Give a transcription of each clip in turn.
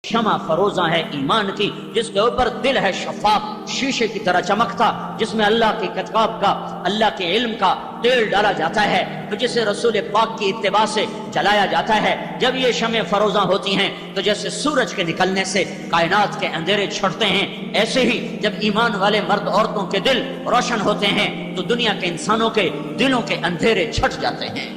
شمع فروزاں ہے ایمان کی، جس کے اوپر دل ہے شفاف شیشے کی طرح چمکتا، جس میں اللہ کی کتاب کا، اللہ کے علم کا تیل ڈالا جاتا ہے، تو جسے رسول پاک کی اتباع سے جلایا جاتا ہے۔ جب یہ شمع فروزاں ہوتی ہیں تو جیسے سورج کے نکلنے سے کائنات کے اندھیرے چھٹتے ہیں، ایسے ہی جب ایمان والے مرد عورتوں کے دل روشن ہوتے ہیں تو دنیا کے انسانوں کے دلوں کے اندھیرے چھٹ جاتے ہیں۔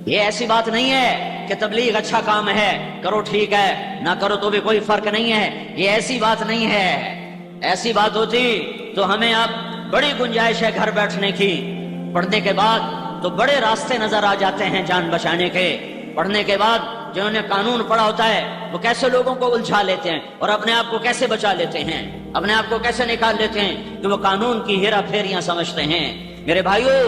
یہ ایسی بات نہیں ہے کہ تبلیغ اچھا کام ہے، کرو ٹھیک ہے، نہ کرو تو بھی کوئی فرق نہیں ہے، یہ ایسی بات نہیں ہے۔ ایسی بات ہوتی تو ہمیں اب بڑی گنجائش ہے گھر بیٹھنے کی، پڑھنے کے بعد تو بڑے راستے نظر آ جاتے ہیں جان بچانے کے۔ پڑھنے کے بعد جنہوں نے قانون پڑھا ہوتا ہے وہ کیسے لوگوں کو الجھا لیتے ہیں اور اپنے آپ کو کیسے بچا لیتے ہیں، اپنے آپ کو کیسے نکال لیتے ہیں کہ وہ قانون کی ہیرا پھیریاں سمجھتے ہیں۔ میرے بھائیو،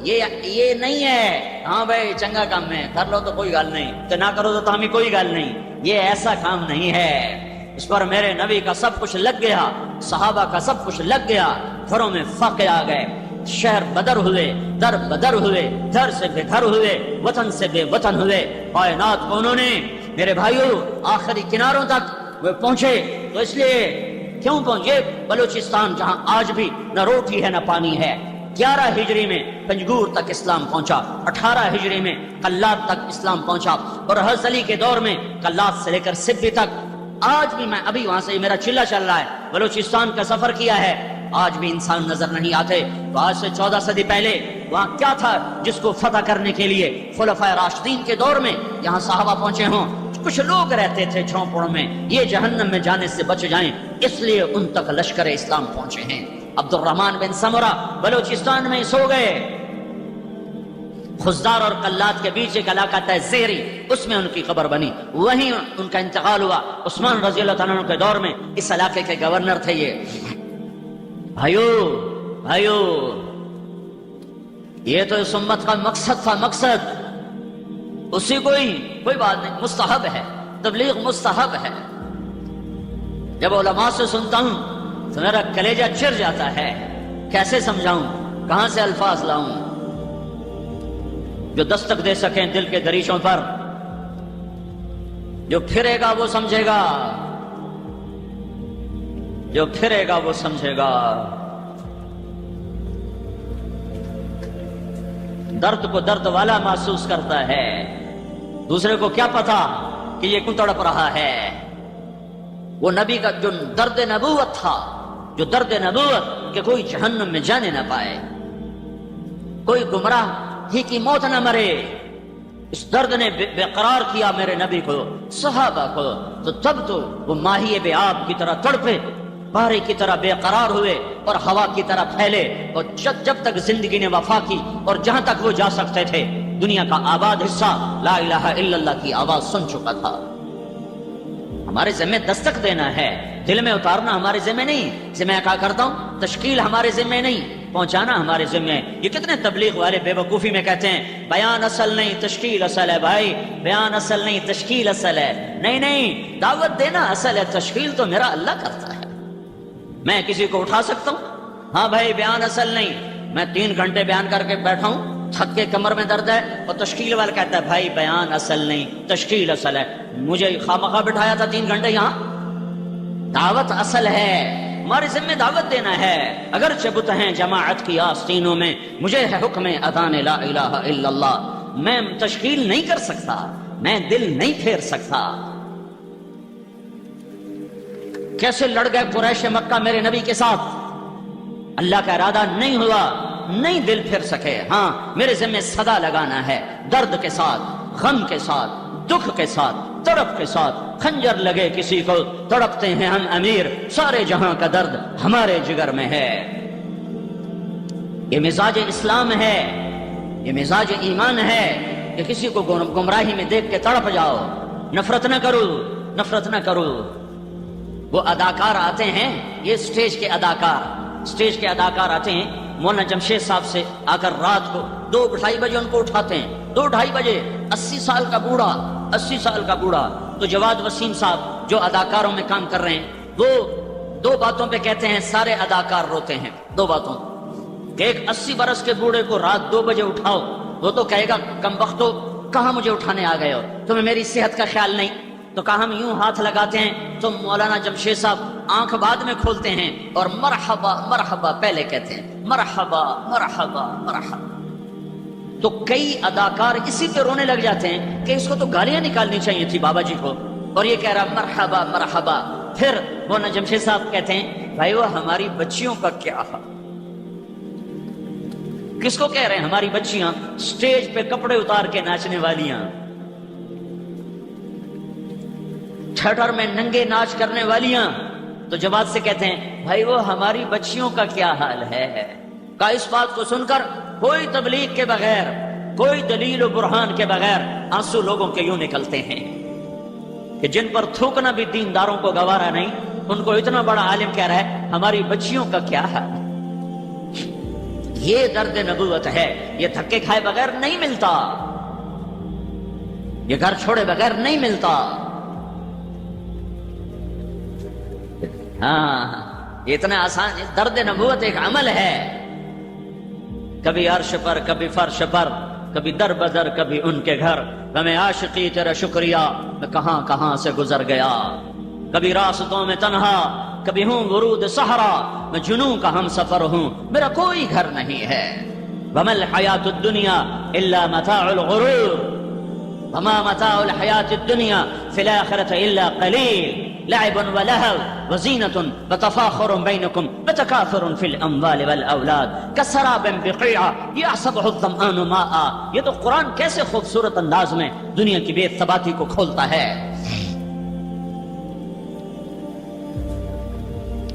یہ نہیں ہے ہاں بھائی چنگا کام ہے کر لو تو کوئی گل نہیں، تو نہ کرو تو ہمیں کوئی گل نہیں، یہ ایسا کام نہیں ہے۔ اس پر میرے نبی کا سب کچھ لگ گیا، صحابہ کا سب کچھ لگ گیا، گھروں میں فاقے آ گئے، شہر بدر ہوئے، در بدر ہوئے، گھر سے بے گھر ہوئے، وطن سے بے وطن ہوئے۔ کائنات کو انہوں نے میرے بھائیو آخری کناروں تک وہ پہنچے، تو اس لیے کیوں پہنچے؟ بلوچستان جہاں آج بھی نہ روٹی ہے نہ پانی ہے۔ 11 ہجری میں پنجگور تک اسلام پہنچا، 18 ہجری میں قلات تک اسلام پہنچا، اور حضرت علی کے دور میں قلات سے لے کر سبی تک۔ آج بھی میں ابھی وہاں سے میرا چلہ چل رہا ہے، بلوچستان کا سفر کیا ہے، آج بھی انسان نظر نہیں آتے۔ تو آج سے 14 صدی پہلے وہاں کیا تھا جس کو فتح کرنے کے لیے خلفائے راشدین کے دور میں یہاں صحابہ پہنچے ہوں؟ کچھ لوگ رہتے تھے جھونپڑوں میں، یہ جہنم میں جانے سے بچ جائیں اس لیے ان تک لشکر اسلام پہنچے ہیں۔ عبد الرحمن بن سمرہ بلوچستان میں سو گئے، خزدار اور قلات کے بیچ ایک علاقہ تھا زیری، اس میں ان کی قبر بنی، وہیں ان کا انتقال ہوا۔ عثمان رضی اللہ تعالیٰ عنہ کے دور میں اس علاقے کے گورنر تھے یہ۔ بھائیو یہ تو اس امت کا مقصد تھا، مقصد اسی کوئی بات نہیں، مستحب ہے، تبلیغ مستحب ہے۔ جب علماء سے سنتا ہوں تو میرا کلیجہ چر جاتا ہے، کیسے سمجھاؤں، کہاں سے الفاظ لاؤں جو دستک دے سکیں دل کے دریچوں پر۔ جو پھرے گا وہ سمجھے گا، جو پھرے گا وہ سمجھے گا۔ درد کو درد والا محسوس کرتا ہے، دوسرے کو کیا پتا کہ یہ کیوں تڑپ رہا ہے۔ وہ نبی کا جو درد نبوت تھا، جو درد نبوت کہ کوئی جہنم میں جانے نہ پائے، کوئی گمراہ ہی کی موت نہ مرے، اس درد نے بے قرار کیا میرے نبی کو، صحابہ کو۔ تو تب تو وہ ماہی بے آب کی طرح تڑپے، بارے کی طرح بے قرار ہوئے اور ہوا کی طرح پھیلے، اور جب تک زندگی نے وفا کی اور جہاں تک وہ جا سکتے تھے دنیا کا آباد حصہ لا الہ الا اللہ کی آواز سن چکا تھا۔ ہمارے ذمہ دستک دینا ہے، دل میں اتارنا ہمارے ذمہ نہیں۔ ذمہ کہا کرتا ہوں، تشکیل ہمارے ذمہ نہیں، پہنچانا ہمارے ذمہ ہے۔ یہ کتنے تبلیغ والے بے وقوفی میں کہتے ہیں بیان اصل نہیں تشکیل اصل ہے۔ بھائی بیان اصل نہیں تشکیل اصل ہے، نہیں، دعوت دینا اصل ہے، تشکیل تو میرا اللہ کرتا ہے۔ میں کسی کو اٹھا سکتا ہوں؟ ہاں بھائی بیان اصل نہیں، میں 3 گھنٹے بیان کر کے بیٹھا ہوں، تھک کے کمر میں درد ہے، اور تشکیل والا کہتا ہے بھائی بیان اصل نہیں تشکیل اصل ہے۔ مجھے خامخواہ بٹھایا تھا 3 گھنٹے یہاں؟ دعوت اصل ہے، ہمارے ذمہ دعوت دینا ہے۔ اگرچہ بت ہیں جماعت کی آستینوں میں، مجھے ہے حکم اذان لا الہ الا اللہ۔ میں تشکیل نہیں کر سکتا، میں دل نہیں پھیر سکتا۔ کیسے لڑ گئے قریش مکہ میرے نبی کے ساتھ، اللہ کا ارادہ نہیں ہوا، نہیں دل پھر سکے۔ ہاں میرے ذمہ صدا لگانا ہے، درد کے ساتھ، غم کے ساتھ، دکھ کے ساتھ، تڑپ کے ساتھ۔ خنجر لگے کسی کو تڑپتے ہیں ہم امیر، سارے جہاں کا درد ہمارے جگر میں ہے۔ یہ مزاج اسلام ہے، یہ مزاج ایمان ہے کہ کسی کو گمراہی میں دیکھ کے تڑپ جاؤ، نفرت نہ کرو، نفرت نہ کرو۔ وہ اداکار آتے ہیں، یہ سٹیج کے اداکار آتے ہیں، مولانا جمشید صاحب سے آ کر رات کو 2-2:30 بجے ان کو اٹھاتے ہیں، 2-2:30 بجے، 80 سال کا بوڑھا۔ تو جواد وسیم صاحب جو اداکاروں میں کام کر رہے ہیں، وہ 2 باتوں پہ کہتے ہیں سارے اداکار روتے ہیں، 2 باتوں کہ ایک 80 برس کے بوڑھے کو رات 2 بجے اٹھاؤ، وہ تو کہے گا کم وقتو کہاں مجھے اٹھانے آ گئے ہو؟ تمہیں میری صحت کا خیال نہیں؟ تو کہا ہم یوں ہاتھ لگاتے ہیں تو مولانا جمشید صاحب آنکھ بعد میں کھولتے ہیں اور مرحبا مرحبا پہلے کہتے ہیں، مرحبا مرحبا مرحبا۔ تو کئی اداکار اسی پہ رونے لگ جاتے ہیں کہ اس کو تو گالیاں نکالنی چاہیے تھی بابا جی کو، اور یہ کہہ رہا مرحبا مرحبا۔ پھر مولانا جمشید صاحب کہتے ہیں بھائی وہ ہماری بچیوں کا کیا حال؟ کس کو کہہ رہے ہیں؟ ہماری بچیاں سٹیج پہ کپڑے اتار کے ناچنے والیاں، تھیٹر میں ننگے ناچ کرنے والیاں۔ تو جماعت سے کہتے ہیں بھائی وہ ہماری بچیوں کا کیا حال ہے؟ کا اس بات کو سن کر کوئی تبلیغ کے بغیر، کوئی دلیل و برہان کے بغیر آنسو لوگوں کے یوں نکلتے ہیں کہ جن پر تھوکنا بھی دینداروں کو گوارا نہیں، ان کو اتنا بڑا عالم کہہ رہا ہے ہماری بچیوں کا کیا حال۔ یہ درد نبوت ہے، یہ دھکے کھائے بغیر نہیں ملتا، یہ گھر چھوڑے بغیر نہیں ملتا۔ ہاں اتنا آسان، درد نبوت ایک عمل ہے، کبھی عرش پر کبھی فرش پر، کبھی در بدر کبھی ان کے گھر، ہمیں عاشقی تیرا شکریہ میں کہاں کہاں سے گزر گیا، کبھی راستوں میں تنہا کبھی ہوں ورود صحرا، میں جنوں کا ہم سفر ہوں، میرا کوئی گھر نہیں ہے۔ وما الحیات الدنیا الا متاع الغرور، وما متاع الحیات الدنیا فی الآخرۃ الا قلیل، لعب ولہو وزینۃ وتفاخر بینکم وتکاثر فی الاموال والاولاد کسراب بقیعہ یحسبہ الظمآن ماء۔ یہ تو قرآن کیسے خوبصورت انداز میں دنیا کی بے ثباتی کو کھولتا ہے۔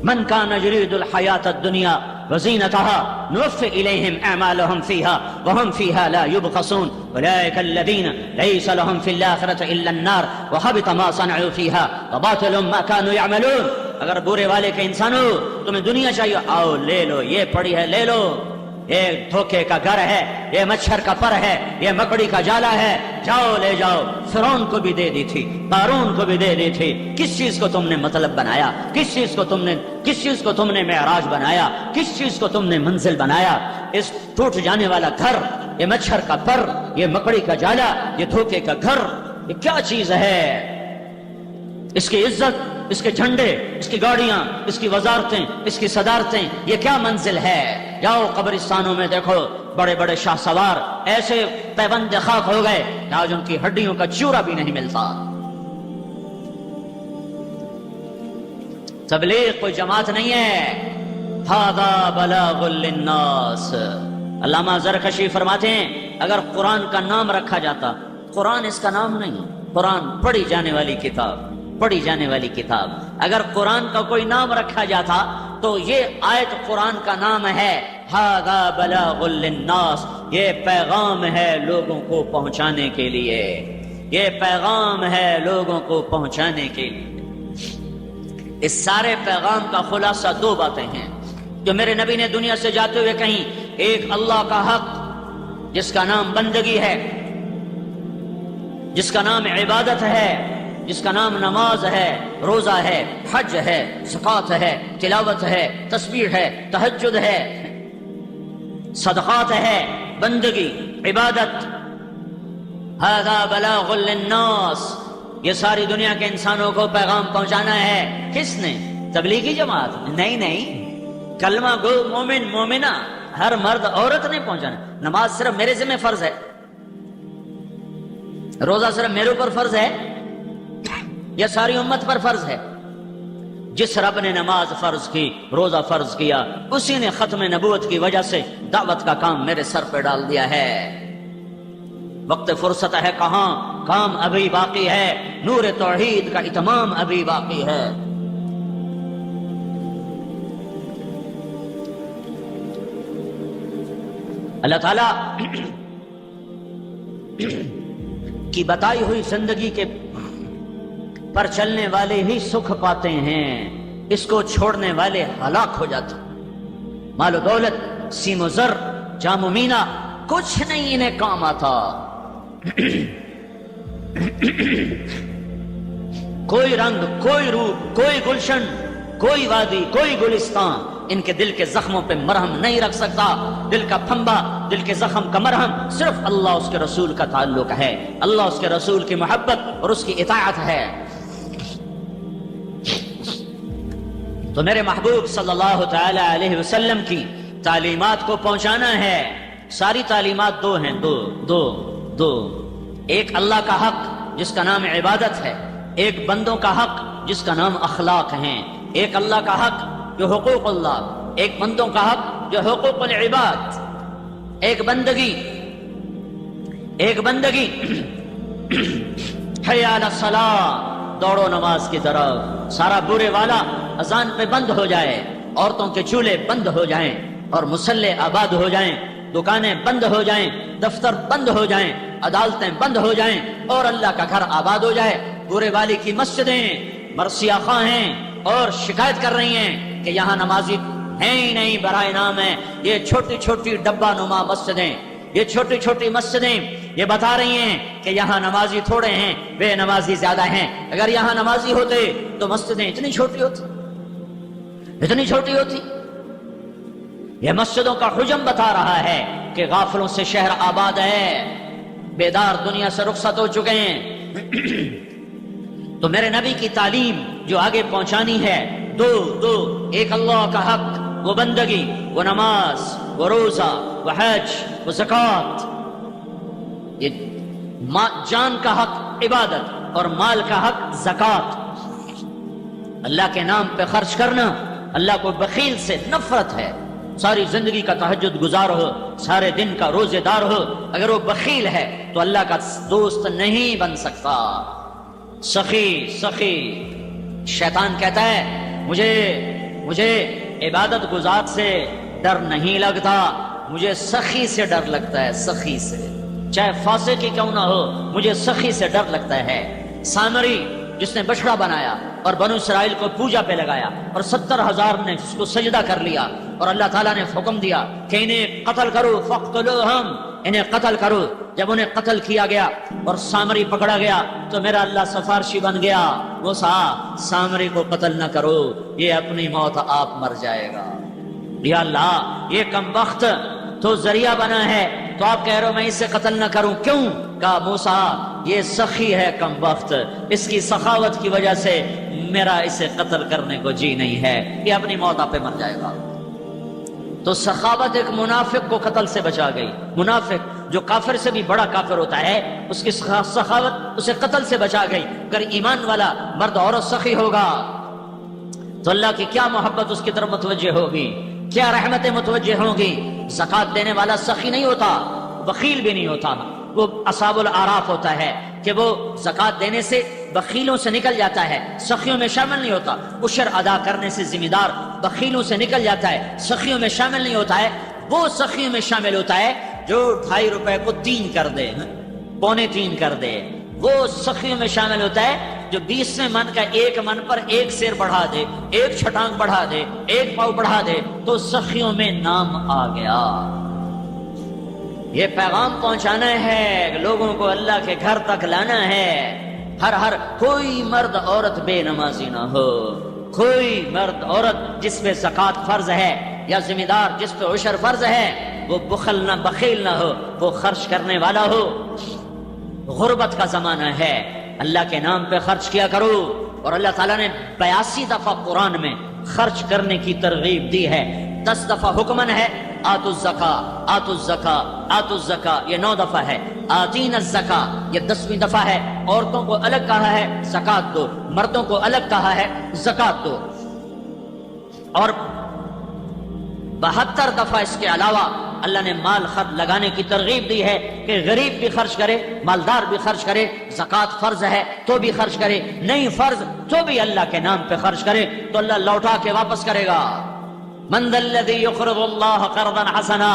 من كان يريد الحياة الدنيا وزينتها نوفي إليهم أعمالهم فيها وهم فيها لا يبخسون أولئك الذين ليس لهم في الآخرة إلا النار وحبط ما صنعوا فيها وباطل ما كانوا يعملون۔ اگر برے والے کے انسانوں تمہیں دنیا چاہیے، آؤ لے لو، یہ پڑی ہے لے لو، یہ دھوکے کا گھر ہے، یہ مچھر کا پر ہے، یہ مکڑی کا جالا ہے، جاؤ لے جاؤ۔ فرعون کو بھی دے دی تھی، قارون کو بھی دے دی تھی۔ کس چیز کو تم نے مطلب بنایا؟ کس چیز کو تم نے معراج بنایا؟ کس چیز کو تم نے منزل بنایا؟ اس ٹوٹ جانے والا گھر، یہ مچھر کا پر، یہ مکڑی کا جالا، یہ دھوکے کا گھر، یہ کیا چیز ہے؟ اس کی عزت، اس کے جھنڈے، اس کی گاڑیاں، اس کی وزارتیں، اس کی صدارتیں، یہ کیا منزل ہے؟ جاؤ قبرستانوں میں دیکھو، بڑے بڑے شاہ سوار ایسے پیوند خاک ہو گئے کہ آج ان کی ہڈیوں کا چورا بھی نہیں ملتا۔ تبلیغ کوئی جماعت نہیں ہے، ھذا بلاغ للناس۔ علامہ زرکشی فرماتے ہیں اگر قرآن کا نام رکھا جاتا، قرآن اس کا نام نہیں، قرآن پڑھی جانے والی کتاب، پڑھی جانے والی کتاب، اگر قرآن کا کوئی نام رکھا جاتا تو یہ آیت قرآن کا نام ہے، ھذا بلاغ للناس، یہ پیغام ہے لوگوں کو پہنچانے کے لیے، یہ پیغام ہے لوگوں کو پہنچانے کے لیے۔ اس سارے پیغام کا خلاصہ دو باتیں ہیں جو میرے نبی نے دنیا سے جاتے ہوئے کہیں۔ ایک اللہ کا حق جس کا نام بندگی ہے، جس کا نام عبادت ہے، جس کا نام نماز ہے، روزہ ہے، حج ہے، زکوٰۃ ہے، تلاوت ہے، تسبیح ہے، تہجد ہے، صدقات ہے، بندگی، عبادت۔ ھذا بلاغ للناس، یہ ساری دنیا کے انسانوں کو پیغام پہنچانا ہے۔ کس نے؟ تبلیغی جماعت؟ نہیں، کلمہ گو مومن مومنہ ہر مرد عورت نے پہنچانا۔ نماز صرف میرے ذمہ فرض ہے، روزہ صرف میرے اوپر فرض ہے یا ساری امت پر فرض ہے؟ جس رب نے نماز فرض کی، روزہ فرض کیا، اسی نے ختم نبوت کی وجہ سے دعوت کا کام میرے سر پہ ڈال دیا ہے۔ وقت فرصت ہے کہاں، کام ابھی باقی ہے، نور توحید کا اتمام ابھی باقی ہے۔ اللہ تعالیٰ کی بتائی ہوئی زندگی کے پر چلنے والے ہی سکھ پاتے ہیں، اس کو چھوڑنے والے ہلاک ہو جاتے۔ مال و دولت، سیم و زر، جام و مینا، کچھ نہیں انہیں کام آتا۔ کوئی رنگ، کوئی روپ، کوئی گلشن، کوئی وادی، کوئی گلستان ان کے دل کے زخموں پہ مرہم نہیں رکھ سکتا۔ دل کا پھمبا دل کے زخم کا مرہم صرف اللہ اس کے رسول کا تعلق ہے، اللہ اس کے رسول کی محبت اور اس کی اطاعت ہے۔ تو میرے محبوب صلی اللہ تعالی علیہ وسلم کی تعلیمات کو پہنچانا ہے۔ ساری تعلیمات دو ہیں، دو ایک اللہ کا حق جس کا نام عبادت ہے، ایک بندوں کا حق جس کا نام اخلاق ہیں۔ ایک اللہ کا حق جو حقوق اللہ، ایک بندوں کا حق جو حقوق العباد۔ ایک بندگی حی علی الصلاۃ، دوڑو نماز کی طرف، سارا برے والا اذان پہ بند ہو جائے، عورتوں کے چولہے بند ہو جائیں اور مصلے آباد ہو جائیں، دکانیں بند ہو جائیں، دفتر بند ہو جائیں، عدالتیں بند ہو جائیں اور اللہ کا گھر آباد ہو جائے۔ برے والی کی مسجدیں مرثیہ خواہ ہیں اور شکایت کر رہی ہیں کہ یہاں نمازی ہیں ہی نہیں، برائے نام ہے یہ چھوٹی چھوٹی ڈبہ نما مسجدیں، یہ چھوٹی چھوٹی مسجدیں یہ بتا رہی ہیں کہ یہاں نمازی تھوڑے ہیں، بے نمازی زیادہ ہیں۔ اگر یہاں نمازی ہوتے تو مسجدیں اتنی چھوٹی ہوتی۔ یہ مسجدوں کا حجم بتا رہا ہے کہ غافلوں سے شہر آباد ہے، بیدار دنیا سے رخصت ہو چکے ہیں۔ تو میرے نبی کی تعلیم جو آگے پہنچانی ہے، دو ایک اللہ کا حق، وہ بندگی، وہ نماز، وہ روزہ، وہ حج، وہ زکوٰۃ۔ یہ جان کا حق عبادت اور مال کا حق زکوٰۃ۔ اللہ کے نام پہ خرچ کرنا، اللہ کو بخیل سے نفرت ہے۔ ساری زندگی کا تہجد گزار ہو، سارے دن کا روزے دار ہو، اگر وہ بخیل ہے تو اللہ کا دوست نہیں بن سکتا۔ سخی شیطان کہتا ہے مجھے عبادت گزار سے ڈر نہیں لگتا، مجھے سخی سے ڈر لگتا ہے، سخی سے، چاہے فاسق ہی کیوں نہ ہو، مجھے سخی سے ڈر لگتا ہے۔ سامری جس نے بچڑا بنایا اور بنو اسرائیل کو پوجا پہ لگایا اور 70,000 نے اس کو سجدہ کر لیا اور اللہ تعالیٰ نے حکم دیا کہ انہیں قتل کرو، فاقتلوہم، انہیں قتل کرو۔ جب انہیں قتل کیا گیا اور سامری پکڑا گیا تو میرا اللہ سفارشی بن گیا، موسیٰ سامری کو قتل نہ کرو، یہ اپنی موت آپ مر جائے گا۔ یا اللہ یہ کم بخت تو ذریعہ بنا ہے تو آپ کہہ رہے ہو میں اسے قتل نہ کروں، کیوں؟ کہا موسیٰ یہ سخی ہے کم بخت، اس کی سخاوت کی وجہ سے میرا اسے قتل کرنے کو جی نہیں ہے، یہ اپنی موت آپ پہ مر جائے گا۔ تو سخاوت ایک منافق کو قتل سے بچا گئی۔ منافق جو کافر سے بھی بڑا کافر ہوتا ہے، اس کی سخاوت اسے قتل سے بچا گئی۔ اگر ایمان والا مرد عورت سخی ہوگا تو اللہ کی کیا محبت اس کی طرف متوجہ ہوگی، کیا رحمتیں متوجہ ہوں گی۔ زکوٰۃ دینے والا سخی نہیں ہوتا، بخیل بھی نہیں ہوتا، وہ اصحاب الاعراف ہوتا ہے کہ وہ زکوٰۃ دینے سے بخیلوں سے نکل جاتا ہے، سخیوں میں شامل نہیں ہوتا۔ عشر ادا کرنے سے ذمہ دار بخیلوں سے نکل جاتا ہے، سخیوں میں شامل نہیں ہوتا ہے۔ وہ سخیوں میں شامل ہوتا ہے جو 2.5 روپے کو 3 کر دے، 2.25 کر دے۔ وہ سخیوں میں شامل ہوتا ہے جو 20 من کا 1 من پر 1 سیر بڑھا دے، 1 چھٹانگ بڑھا دے، 1 پاؤ بڑھا دے، تو سخیوں میں نام آ گیا۔ یہ پیغام پہنچانا ہے، لوگوں کو اللہ کے گھر تک لانا ہے۔ ہر کوئی مرد عورت بے نمازی نہ ہو، کوئی مرد عورت جس پہ زکوٰۃ فرض ہے یا ذمہ دار جس پہ عشر فرض ہے وہ بخیل نہ ہو، وہ خرچ کرنے والا ہو۔ غربت کا زمانہ ہے، اللہ کے نام پہ خرچ کیا کرو۔ اور اللہ تعالیٰ نے 82 دفعہ قرآن میں خرچ کرنے کی ترغیب دی ہے۔ 10 دفعہ حکمن ہے آتوا الزکاۃ، آتوا الزکاۃ، آتوا الزکاۃ، یہ 9 دفعہ ہے۔ آتینا الزکاۃ یہ 10ویں دفعہ ہے۔ عورتوں کو الگ کہا ہے زکوٰۃ دو، مردوں کو الگ کہا ہے زکوٰۃ دو۔ اور 72 دفعہ اس کے علاوہ اللہ نے مال خرچ لگانے کی ترغیب دی ہے کہ غریب بھی خرچ کرے، مالدار بھی خرچ کرے۔ زکوٰۃ فرض ہے تو بھی خرچ کرے، نہیں فرض تو بھی اللہ کے نام پہ خرچ کرے تو اللہ لوٹا کے واپس کرے گا۔ من ذا الذی یقرض اللہ قرضا حسنا،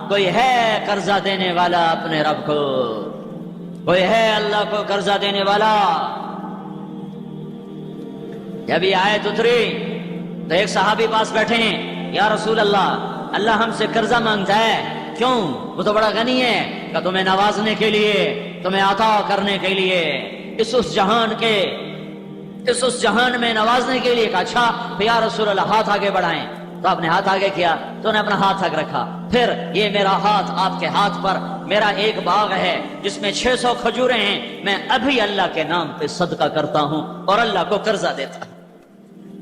کوئی ہے قرضہ دینے والا اپنے رب کو، کوئی ہے اللہ کو قرضہ دینے والا۔ جب یہ آیت اتری تو ایک صحابی پاس بیٹھے ہیں، یا رسول اللہ اللہ ہم سے قرضہ مانگتا ہے، کیوں؟ وہ تو بڑا غنی ہے، کہ تمہیں نوازنے کے لیے، تمہیں عطا کرنے کے لیے، اس جہان میں نوازنے کے لیے۔ کہا اچھا یا رسول اللہ ہاتھ آگے بڑھائیں، تو آپ نے ہاتھ آگے کیا تو انہیں اپنا ہاتھ آگے رکھا پھر یہ میرا ہاتھ آپ کے ہاتھ پر میرا ایک باغ ہے جس میں 600 کھجوریں ہیں، میں ابھی اللہ کے نام پہ صدقہ کرتا ہوں اور اللہ کو قرضہ دیتا ہوں۔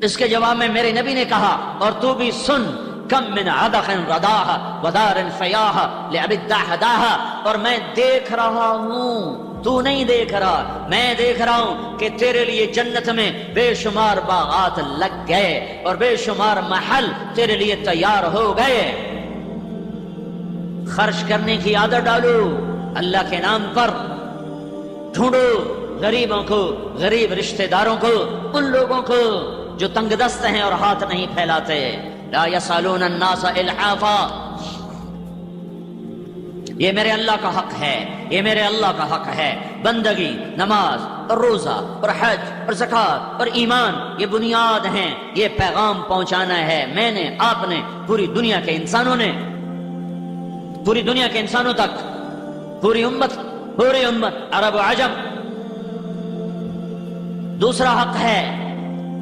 اس کے جواب میں میرے نبی نے کہا اور تو بھی سن، کم من عدخ رداها ودار فیاها لأبی الدحداها، اور میں دیکھ رہا ہوں، تو نہیں دیکھ رہا، میں دیکھ رہا ہوں کہ تیرے لیے جنت میں بے شمار باغات لگ گئے اور بے شمار محل تیرے لیے تیار ہو گئے۔ خرچ کرنے کی عادت ڈالو اللہ کے نام پر، ڈھونڈو غریبوں کو، غریب رشتہ داروں کو، ان لوگوں کو جو تنگ دست ہیں اور ہاتھ نہیں پھیلاتے۔ لا یسالون الناس الحافا، یہ میرے اللہ کا حق ہے، یہ میرے اللہ کا حق ہے۔ بندگی، نماز اور روزہ اور حج اور زکوٰۃ اور ایمان یہ بنیاد ہیں، یہ پیغام پہنچانا ہے میں نے، آپ نے، پوری دنیا کے انسانوں نے، پوری دنیا کے انسانوں تک، پوری امت عرب و عجم۔ دوسرا حق ہے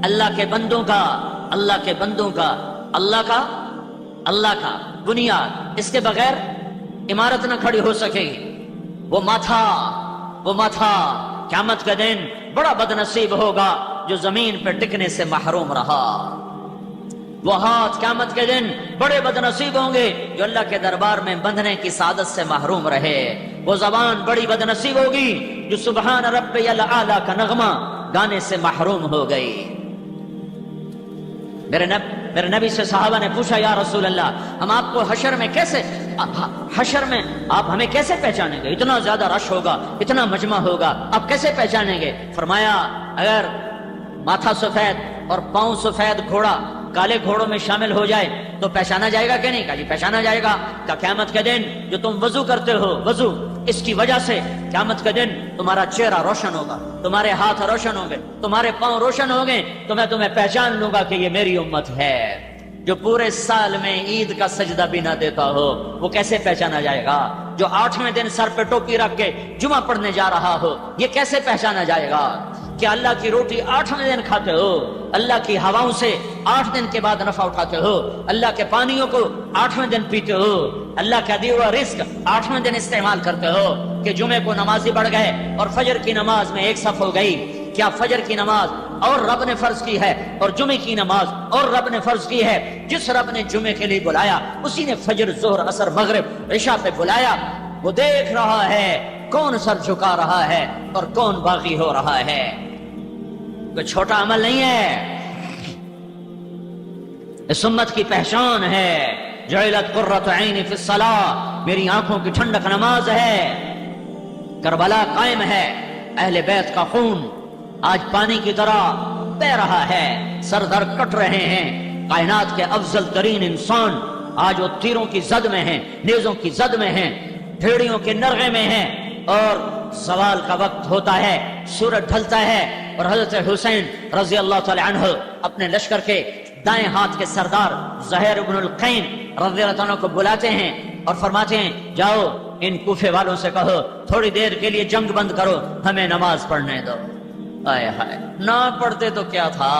اللہ کے بندوں کا، اللہ کے بندوں کا، اللہ کا بنیاد، اس کے بغیر عمارت نہ کھڑی ہو سکے گی۔ وہ ماتھا قیامت کا دن بڑا بدنصیب ہوگا جو زمین پہ ٹکنے سے محروم رہا۔ وہ ہاتھ قیامت کے دن بڑے بدنصیب ہوں گے جو اللہ کے دربار میں بندھنے کی سعادت سے محروم رہے۔ وہ زبان بڑی بدنصیب ہوگی جو سبحان ربی الاعلی کا نغمہ گانے سے محروم ہو گئی۔ میرے نبی سے صحابہ نے پوچھا یا رسول اللہ، ہم آپ کو حشر میں آپ ہمیں کیسے پہچانیں گے؟ اتنا زیادہ رش ہوگا، اتنا مجمع ہوگا، آپ کیسے پہچانیں گے؟ فرمایا اگر ماتھا سفید اور پاؤں سفید گھوڑا کالے گھوڑوں میں شامل ہو جائے تو پہچانا جائے گا کہ نہیں؟ کہا جی پہچانا جائے گا۔ کہ قیامت کے دن جو تم وضو کرتے ہو، وضو اس کی وجہ سے قیامت کے دن تمہارا چہرہ روشن ہوگا، تمہارے ہاتھ روشن ہوں گے، تمہارے پاؤں روشن ہوں گے، تو میں تمہیں پہچان لوں گا کہ یہ میری امت ہے۔ جو پورے سال میں عید کا سجدہ بھی نہ دیتا ہو وہ کیسے پہچانا جائے گا؟ جو 8ویں دن سر پہ ٹوپی رکھ کے جمعہ پڑھنے جا رہا ہو یہ کیسے پہچانا جائے گا؟ کہ اللہ کی روٹی 8ویں دن کھاتے ہو، اللہ کی ہواؤں سے 8 دن کے بعد نفع اٹھاتے ہو، اللہ کے پانیوں کو 8ویں دن پیتے ہو، اللہ کا دیا ہوا رزق 8ویں دن استعمال کرتے ہو، کہ جمعے کو نمازی بڑھ گئے اور فجر کی نماز میں ایک صف ہو گئی۔ کیا فجر کی نماز اور رب نے فرض کی ہے اور جمعے کی نماز اور رب نے فرض کی ہے؟ جس رب نے جمعے کے لیے بلایا اسی نے فجر، ظہر، عصر، مغرب، عشاء پہ بلایا۔ وہ دیکھ رہا ہے کون سر جھکا رہا ہے اور کون باغی ہو رہا ہے۔ کوئی چھوٹا عمل نہیں ہے، اس امت کی پہچان ہے۔ جعلت قرۃ عینی فی الصلاۃ، میری آنکھوں کی ٹھنڈک نماز ہے۔ کربلا قائم ہے، اہل بیت کا خون آج پانی کی طرح بہ رہا ہے، سر در کٹ رہے ہیں۔ کائنات کے افضل ترین انسان آج وہ تیروں کی زد میں ہیں، نیزوں کی زد میں ہیں، بھیڑیوں کے نرغے میں ہیں، اور زوال کا وقت ہوتا ہے، سورج ڈھلتا ہے، اور حضرت حسین رضی اللہ تعالی عنہ اپنے لشکر کے دائیں ہاتھ کے سردار زہیر بن القین رضی اللہ عنہ کو بلاتے ہیں اور فرماتے ہیں جاؤ ان کوفے والوں سے کہو تھوڑی دیر کے لیے جنگ بند کرو، ہمیں نماز پڑھنے دو۔ آئے ہائے، نہ پڑھتے تو کیا تھا،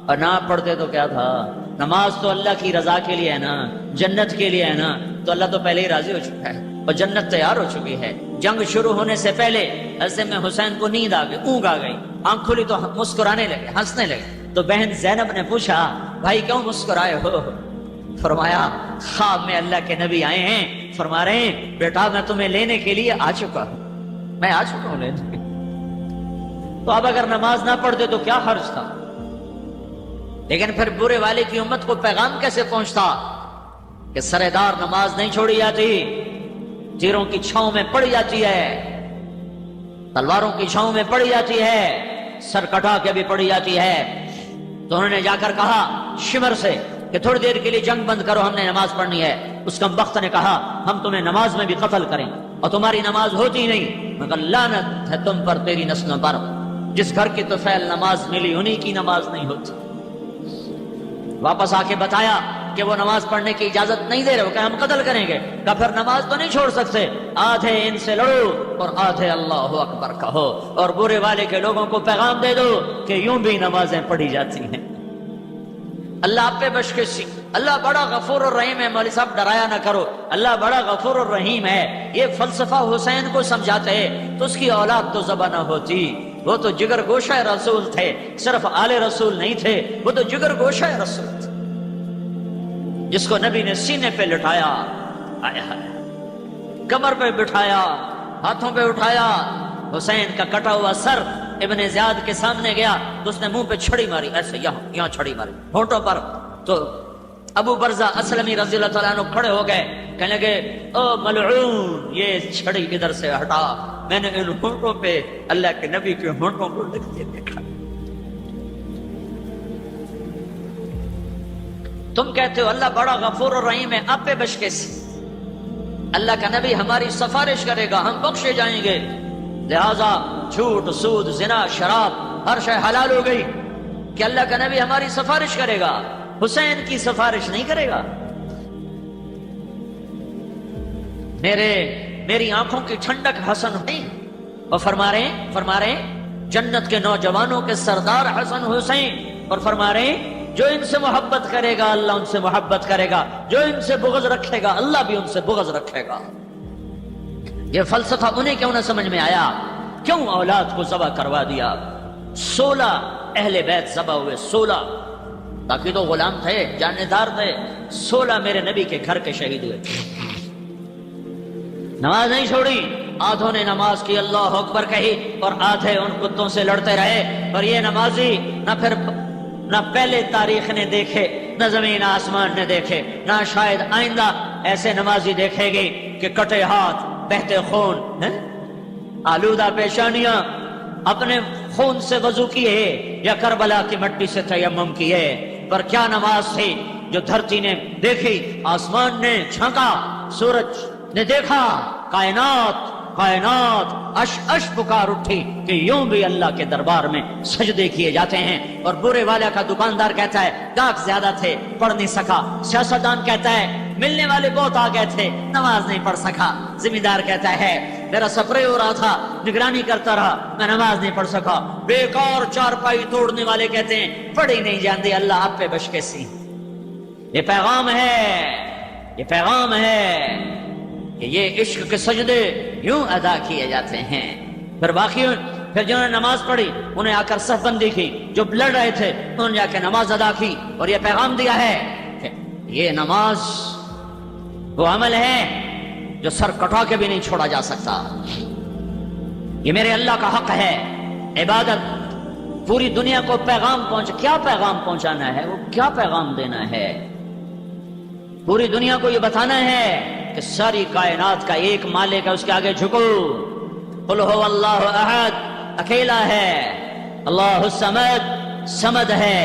اور نہ پڑھتے تو کیا تھا؟ نماز تو اللہ کی رضا کے لیے ہے نا، جنت کے لیے ہے نا، تو اللہ تو پہلے ہی راضی ہو چکا ہے اور جنت تیار ہو چکی ہے۔ جنگ شروع ہونے سے پہلے ایسے میں حسین کو نیند آ گئی، اونگ آ گئی، آنکھ کھلی تو مسکرانے لگے، ہنسنے لگے۔ تو بہن زینب نے پوچھا بھائی کیوں مسکرائے ہو؟ فرمایا خواب میں اللہ کے نبی آئے ہیں، فرما رہے ہیں بیٹا میں تمہیں لینے کے لیے آ چکا ہوں، میں آ چکا ہوں لینے۔ تو اب اگر نماز نہ پڑھتے تو کیا حرج تھا؟ لیکن پھر برے والے کی امت کو پیغام کیسے پہنچتا کہ سردار نماز نہیں چھوڑی جاتی، تیروں کی چھاؤں میں پڑی جاتی ہے، تلواروں کی چھاؤں میں پڑی جاتی ہے، سر کٹا کے بھی پڑی جاتی ہے۔ تو انہوں نے جا کر کہا شمر سے کہ تھوڑی دیر کے لیے جنگ بند کرو، ہم نے نماز پڑھنی ہے۔ اس کمبخت نے کہا ہم تمہیں نماز میں بھی قتل کریں اور تمہاری نماز ہوتی نہیں، مگر لعنت ہے تم پر تیری نسلوں پر، جس گھر کی طفیل نماز ملی انہی کی نماز نہیں ہوتی۔ واپس آ کے بتایا کہ وہ نماز پڑھنے کی اجازت نہیں دے رہے، وہ کہ ہم قتل کریں گے۔ کہ پھر نماز تو نہیں چھوڑ سکتے، آدھے ان سے لڑو اور آدھے اللہ اکبر کہو، اور برے والے کے لوگوں کو پیغام دے دو کہ یوں بھی نمازیں پڑھی جاتی ہیں۔ اللہ آپ پہ بشکشی، اللہ بڑا غفور الرحیم ہے۔ مولوی صاحب ڈرایا نہ کرو، اللہ بڑا غفور الرحیم ہے، یہ فلسفہ حسین کو سمجھاتے تو اس کی اولاد تو ذبح نہ ہوتی، وہ تو جگر گوشہ رسول تھے، صرف آل رسول نہیں تھے، وہ تو جگر گوشہ رسول تھے، جس کو نبی نے سینے پہ لٹایا، کمر پہ بٹھایا، ہاتھوں پہ اٹھایا، حسین کا کٹا ہوا سر ابن زیاد کے سامنے گیا تو اس نے منہ پہ چھڑی ماری، ایسے یہاں چھڑی ماری ہونٹوں پر، تو ابو برزہ اسلمی رضی اللہ تعالیٰ عنہ کھڑے ہو گئے، کہنے لگے او ملعون، یہ چھڑی ادھر سے ہٹا، میں نے ان ہونٹوں پہ اللہ کے نبی کے ہونٹوں کو لگتے دیکھا۔ تم کہتے ہو اللہ بڑا غفور الرحیم ہے، آپ پہ بشکش، اللہ کا نبی ہماری سفارش کرے گا، ہم بخشے جائیں گے، لہذا جھوٹ، سود، زنا، شراب ہر شے حلال ہو گئی کہ اللہ کا نبی ہماری سفارش کرے گا، حسین کی سفارش نہیں کرے گا۔ میری آنکھوں کی ٹھنڈک حسن ہوئی، اور فرما رہے جنت کے نوجوانوں کے سردار حسن حسین، اور فرما رہے جو ان سے محبت کرے گا اللہ ان سے محبت کرے گا، جو ان سے بغض رکھے گا اللہ بھی ان سے بغض رکھے گا۔ یہ فلسفہ انہیں کیوں نہ سمجھ میں آیا؟ کیوں اولاد کو ذبح کروا دیا؟ 16 اہل بیت ذبح ہوئے، 16، باقی تو غلام تھے، جانے دار تھے، 16 میرے نبی کے گھر کے شہید ہوئے۔ نماز نہیں چھوڑی، آدھوں نے نماز کی اللہ اکبر کہی اور آدھے ان کتوں سے لڑتے رہے، اور یہ نمازی نہ پہلے تاریخ نے دیکھے، نہ زمین آسمان نے دیکھے، نہ شاید آئندہ ایسے نمازی دیکھے گی کہ کٹے ہاتھ، بہتے خون، آلودہ پیشانیاں، اپنے خون سے وضو کیے یا کربلا کی مٹی سے تیمم کیے، پر کیا نماز تھی جو دھرتی نے دیکھی، آسمان نے جھانکا، سورج نے دیکھا، کائنات اش پکار اٹھی کہ یوں بھی اللہ کے دربار میں سجدے کیے جاتے ہیں۔ اور برے والا کا دکاندار کہتا ہے گاہک زیادہ تھے پڑھ نہیں سکا، سیاستدان کہتا ہے ملنے والے بہت آ گئے تھے نماز نہیں پڑھ سکا، ذمہ دار کہتا ہے میرا سفر ہو رہا تھا نگرانی کرتا رہا میں نماز نہیں پڑھ سکا، بیکار چارپائی توڑنے والے کہتے ہیں پڑھی نہیں جانتی، اللہ آپ پہ بشکشی۔ یہ پیغام ہے کہ یہ عشق کے سجدے یوں ادا کیے جاتے ہیں۔ پھر جنہوں نے نماز پڑھی انہیں آ کر صف بندی کی، جو لڑ رہے تھے انہوں نے جا کے نماز ادا کی، اور یہ پیغام دیا ہے کہ یہ نماز وہ عمل ہے جو سر کٹا کے بھی نہیں چھوڑا جا سکتا، یہ میرے اللہ کا حق ہے، عبادت پوری دنیا کو پیغام کیا پیغام پہنچانا ہے، وہ کیا پیغام دینا ہے، پوری دنیا کو یہ بتانا ہے کہ ساری کائنات کا ایک مالک ہے، اس کے آگے جھکو، قل هو اللہ احد، اکیلا ہے، اللہ الصمد، صمد ہے،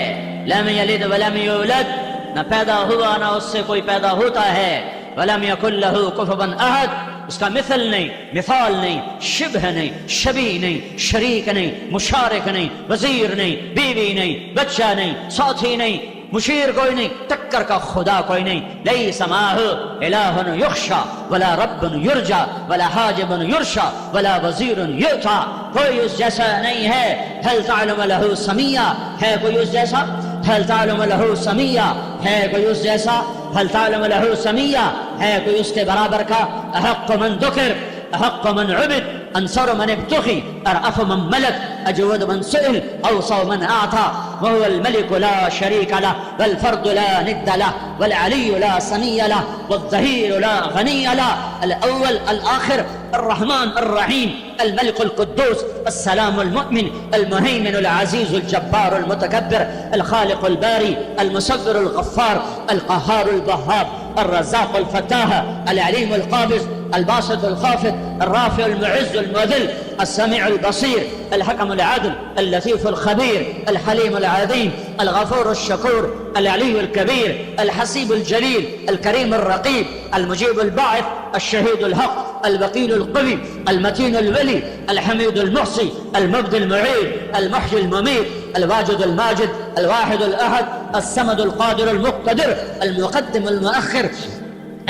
لم یلد ولم یولد، نہ پیدا ہوا نہ اس سے کوئی پیدا ہوتا ہے، ولم یکن لہ کفوا احد، اس کا مثل نہیں، مثال نہیں، شبہ نہیں، شبیہ نہیں، شریک نہیں، مشارک نہیں، وزیر نہیں، بیوی نہیں، بچہ نہیں، ساتھی نہیں، مشیر کوئی نہیں، ٹکر کا خدا کوئی نہیں، لیس معہ الہ یخشا ولا رب یرجا ولا حاجب یرشا ولا وزیر یؤتا، کوئی اس جیسا نہیں ہے، هل تعلم له سمیہ، ہے کوئی اس جیسا، هل تعلم له سمیہ، ہے کوئی اس جیسا، هل تعلم له سمیہ، ہے کوئی اس کے برابر کا، احق من ذکر، احق من عبد، انصر من ابتغي، ارأف من ملك، اجود من سئل، اوصى من اعطى، وهو الملك لا شريك له، والفرد لا ند له، والعلي لا سمي له، والظهير لا غني له، الاول الاخر، الرحمن الرحيم، الملك القدوس، السلام المؤمن، المهيمن العزيز الجبار المتكبر، الخالق الباري، المصور الغفار، القهار الوهاب، الرزاق الفتاح، العليم القابض، الباسط الخافض، الرافع المعز المذل، السميع البصير، الحكم العدل، اللطيف الخبير، الحليم العظيم، الغفور الشكور، العلي الكبير، الحسيب الجليل، الكريم الرقيب، المجيب الباعث، الشهيد الحق، الوكيل القوي، المتين الولي، الحميد المحصي، المبدي المعيد، المحيي المميت، الواجد الماجد، الواحد الأحد، الصمد القادر المقتدر، المقدم المؤخر،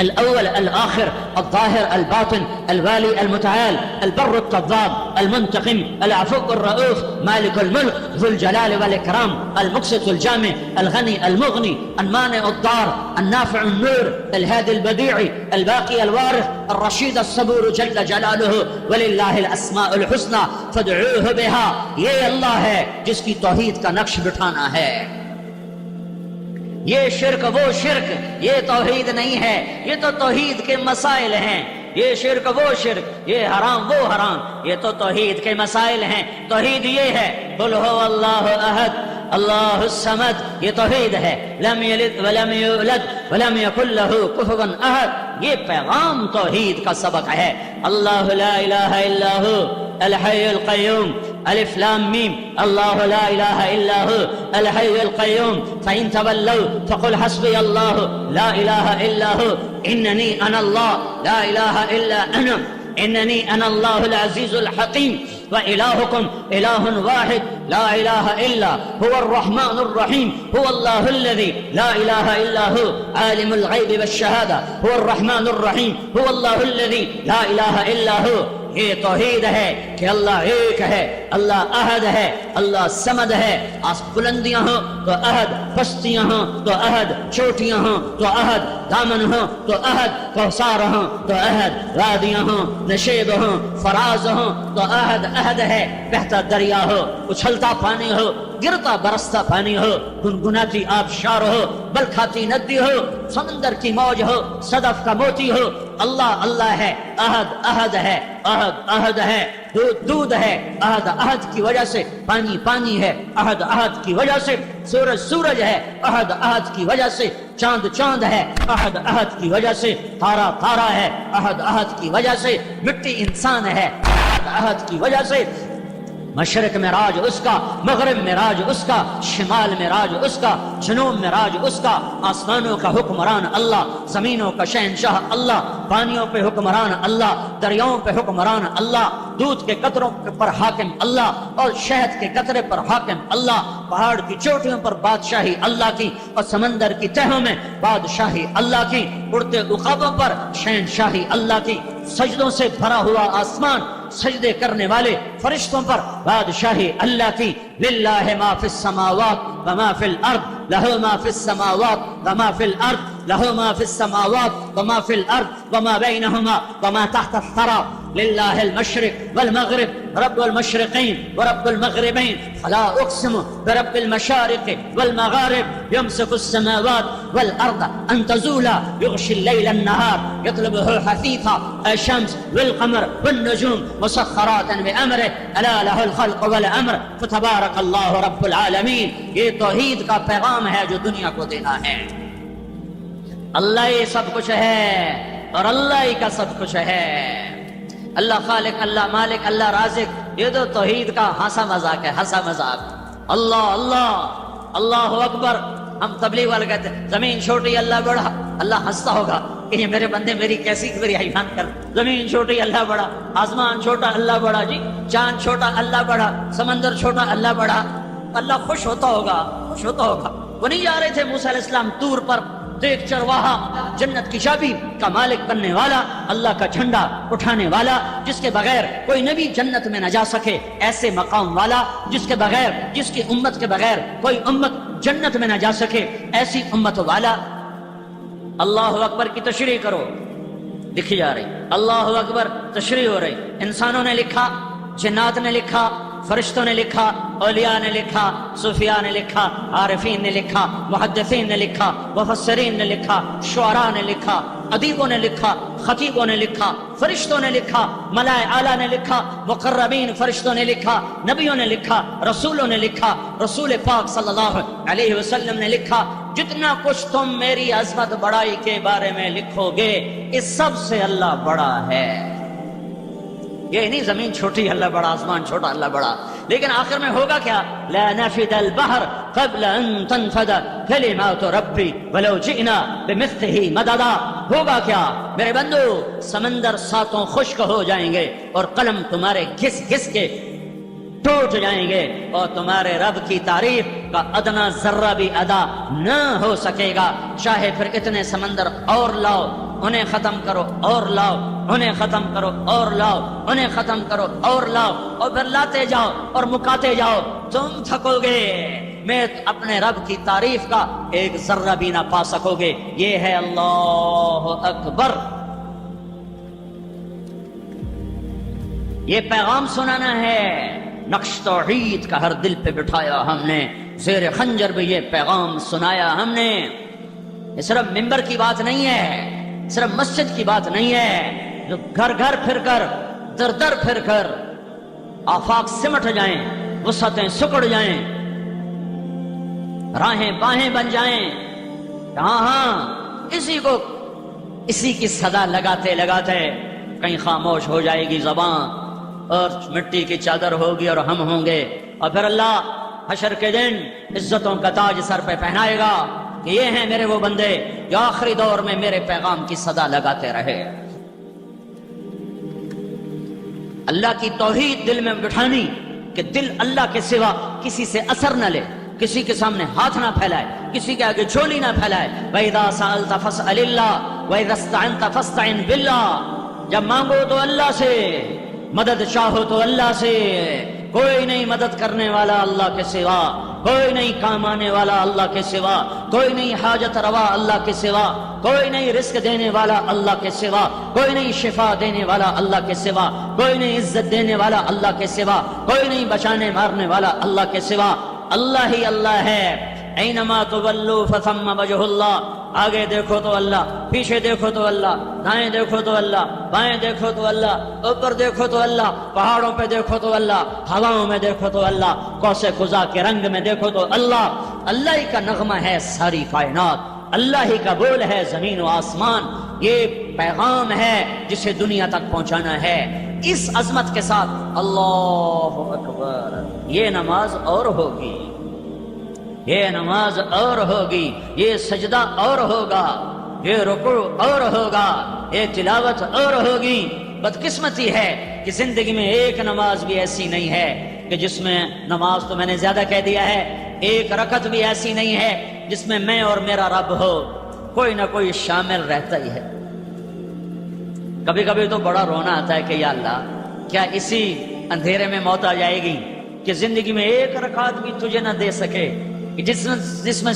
الأول الآخر الظاهر الباطن الوالي المتعال البر التواب المنتقم العفو الرؤوف مالك الملك ذو الجلال والإكرام المقسط الجامع الغني المغني المانع الضار النافع النور الهادي البديع الباقي الوارث الرشيد الصبور جل جلاله وللہ الاسماء الحسنى فادعوه بها. یہ اللہ ہے جس کی توحید کا نقش بٹھانا ہے. یہ شرک وہ شرک، یہ توحید نہیں ہے، یہ تو توحید کے مسائل ہیں. یہ شرک وہ شرک، یہ حرام وہ حرام، یہ تو توحید کے مسائل ہیں. توحید یہ ہے قل هو اللہ احد اللہ الصمد، یہ توحید ہے. لم یلد ولم یولد ولم یکن له کفوا احد، یہ پیغام توحید کا سبق ہے. اللہ لا الہ الا هو الحی القیوم الف لام میم اللہ لا الہ الا هو الحی القیوم فإن تولوا فقل حسبی اللہ لا الہ الا هو اننی انا اللہ لا الہ الا انا اننی انا اللہ العزیز الحکیم وإلہکم الہ واحد لا الہ الا هو الرحمن الرحیم هو اللہ الذی لا الہ الا هو عالم الغیب والشہادہ هو الرحمن الرحیم هو اللہ الذی لا الہ الا هو. یہ توحید ہے کہ اللہ ایک ہے، اللہ احد ہے، اللہ سمد ہے. بلندیاں ہوں تو احد، پستیاں ہوں تو احد، چوٹیاں ہوں تو احد، دامن ہوں تو احد، کوثر ہوں تو احد، وادیاں ہوں، نشیب ہوں، فراز ہوں تو احد احد ہے. بہتا دریا ہو، اچھلتا پانی ہو، گرتا برستا پانی ہو، گنگناتی آبشار ہو، بلکھاتی ندی ہو، سمندر کی موج ہو، صدف کا موتی ہو، اللہ اللہ ہے. احد احد ہے، احد احد ہے. دودھ دودھ ہے، احد احد کی وجہ سے. پانی پانی ہے، احد احد کی وجہ سے. سورج سورج ہے، احد احد کی وجہ سے. چاند چاند ہے، احد احد کی وجہ سے. تارا تارا ہے، احد احد کی وجہ سے. مٹی انسان ہے، احد احد کی وجہ سے. مشرق میں راج اس کا، مغرب میں راج اس کا، شمال میں راج اس کا، جنوب میں راج اس کا. آسمانوں کا حکمران اللہ، زمینوں کا شہنشاہ اللہ، پانیوں پہ حکمران اللہ، دریاؤں پہ حکمران اللہ، دودھ کے قطروں پر حاکم اللہ اور شہد کے قطرے پر حاکم اللہ. پہاڑ کی چوٹیوں پر بادشاہی اللہ کی اور سمندر کی تہوں میں بادشاہی اللہ کی. اڑتے عقابوں پر شہنشاہی اللہ کی. سجدوں سے بھرا ہوا آسمان، سجدے کرنے والے فرشتوں پر بادشاہی اللہ کی. للہ ما فی السماوات وما فی الارض لہ ما فی السماوات وما فی الارض لہ ما فی السماوات وما فی الارض وما بینہما وما تحت الثری. للہ المشرق والمغرب رب المشرقین ورب المغربین فلا اقسم برب المشارق والمغارب یمسک السماوات والارض ان تزولا یغشی اللیل النہار یطلبہ حثیثا الشمس والقمر والنجوم مسخرات بامرہ الا لہ الخلق والامر فتبارک اللہ رب العالمین. یہ توحید کا پیغام ہے جو دنیا کو دینا ہے. اللہ یہ سب کچھ ہے اور اللہ ہی کا سب کچھ ہے. اللہ خالق، اللہ مالک، اللہ رازق، یہ تو توحید کا ہنسا مذاق ہے، ہنسا مذاق. اللہ اللہ اللہ اکبر. ہم تبلیغ والے کہتے ہیں زمین چھوٹی اللہ بڑا. اللہ ہنستا ہوگا کہ یہ میرے بندے میری کیسی میری حیوان کر. زمین چھوٹی اللہ بڑا، آسمان چھوٹا اللہ بڑا، جی چاند چھوٹا اللہ بڑا، سمندر چھوٹا اللہ بڑا. اللہ خوش ہوتا ہوگا، خوش ہوتا ہوگا. وہ نہیں جا رہے تھے موسیٰ علیہ السلام طور پر؟ دیکھ چرواہا، جنت کی چابی کا مالک بننے والا، اللہ کا جھنڈا اٹھانے والا، جس کے بغیر کوئی نبی جنت میں نہ جا سکے، ایسے مقام والا جس کے بغیر، جس کی امت کے بغیر کوئی امت جنت میں نہ جا سکے، ایسی امت والا. اللہ اکبر کی تشریح کرو، لکھی جا رہی. اللہ اکبر تشریح ہو رہی. انسانوں نے لکھا، جنات نے لکھا، فرشتوں نے لکھا، اولیاء نے لکھا، صوفیاء نے لکھا، عارفین نے لکھا، محدثین نے لکھا، مفسرین نے لکھا، شعراء نے لکھا، ادیبوں نے لکھا، خطیبوں نے لکھا، فرشتوں نے لکھا، ملائے اعلیٰ نے لکھا، مقربین فرشتوں نے لکھا، نبیوں نے لکھا، رسولوں نے لکھا، رسول پاک صلی اللہ علیہ وسلم نے لکھا. جتنا کچھ تم میری عظمت بڑائی کے بارے میں لکھو گے، اس سب سے اللہ بڑا ہے. یہ نہیں زمین چھوٹی اللہ بڑا، آسمان چھوٹا اللہ بڑا. لیکن آخر میں ہوگا کیا؟ لا نفد البحر قبل ان تنفد کلمات ربی ولو جئنا بمثلہ مددا. ہوگا کیا میرے بندو؟ سمندر ساتوں خشک ہو جائیں گے اور قلم تمہارے گھس گھس کے ٹوٹ جائیں گے اور تمہارے رب کی تعریف کا ادنا ذرہ بھی ادا نہ ہو سکے گا. چاہے پھر اتنے سمندر اور لاؤ، انہیں ختم کرو اور لاؤ، انہیں ختم کرو اور لاؤ، انہیں ختم کرو اور لاؤ، اور پھر لاتے جاؤ اور مکاتے جاؤ، تم تھکو گے، میں اپنے رب کی تعریف کا ایک ذرہ بھی نہ پا سکو گے۔ یہ ہے اللہ اکبر۔ یہ پیغام سنانا ہے، نقش توحید کا ہر دل پہ بٹھایا ہم نے، زیر خنجر بھی یہ پیغام سنایا ہم نے۔ یہ صرف ممبر کی بات نہیں ہے، صرف مسجد کی بات نہیں ہے، جو گھر گھر پھر کر، در در پھر کر آفاق سمٹ جائیں، وسعتیں سکڑ جائیں، راہیں باہیں بن جائیں، ہاں ہاں اسی کی صدا لگاتے لگاتے کہیں خاموش ہو جائے گی زبان، اور مٹی کی چادر ہوگی اور ہم ہوں گے، اور پھر اللہ حشر کے دن عزتوں کا تاج سر پہ پہنائے گا کہ یہ ہیں میرے وہ بندے جو آخری دور میں میرے پیغام کی صدا لگاتے رہے۔ اللہ کی توحید دل میں بٹھانی کہ دل اللہ کے سوا کسی سے اثر نہ لے، کسی کے سامنے ہاتھ نہ پھیلائے، کسی کے آگے جھولی نہ پھیلائے۔ وَإِذَا سَأَلْتَ فَاسْأَلِ اللَّهَ وَإِذَا اسْتَعَنْتَ فَاسْتَعِنْ بِاللَّهِ، جب مانگو تو اللہ سے، مدد چاہو تو اللہ سے، کوئی نہیں مدد کرنے والا اللہ کے سوا، کوئی نہیں کام آنے والا اللہ کے سوا، کوئی نہیں حاجت روا اللہ کے سوا، کوئی نہیں رزق دینے والا اللہ کے سوا، کوئی نہیں شفا دینے والا اللہ کے سوا، کوئی نہیں عزت دینے والا اللہ کے سوا، کوئی نہیں بچانے مارنے والا اللہ کے سوا، اللہ ہی اللہ ہے۔ اینما تولوا فثم وجہ اللہ، آگے دیکھو تو اللہ، پیچھے دیکھو تو اللہ، دائیں دیکھو تو اللہ، بائیں دیکھو تو اللہ، اوپر دیکھو تو اللہ، پہاڑوں پہ دیکھو تو اللہ، ہواؤں میں دیکھو تو اللہ، کوسے خزاں کے رنگ میں دیکھو تو اللہ۔ اللہ ہی کا نغمہ ہے ساری کائنات، اللہ ہی کا بول ہے زمین و آسمان۔ یہ پیغام ہے جسے دنیا تک پہنچانا ہے۔ اس عظمت کے ساتھ اللہ اکبر، یہ نماز اور ہوگی، یہ نماز اور ہوگی، یہ سجدہ اور ہوگا، یہ رکوع اور ہوگا، یہ تلاوت اور ہوگی۔ بدقسمتی ہے کہ زندگی میں ایک نماز بھی ایسی نہیں ہے کہ جس میں، نماز تو میں نے زیادہ کہہ دیا ہے، ایک رکعت بھی ایسی نہیں ہے جس میں میں اور میرا رب ہو، کوئی نہ کوئی شامل رہتا ہی ہے۔ کبھی کبھی تو بڑا رونا آتا ہے کہ یا اللہ، کیا اسی اندھیرے میں موت آ جائے گی کہ زندگی میں ایک رکعت بھی تجھے نہ دے سکے، جس میں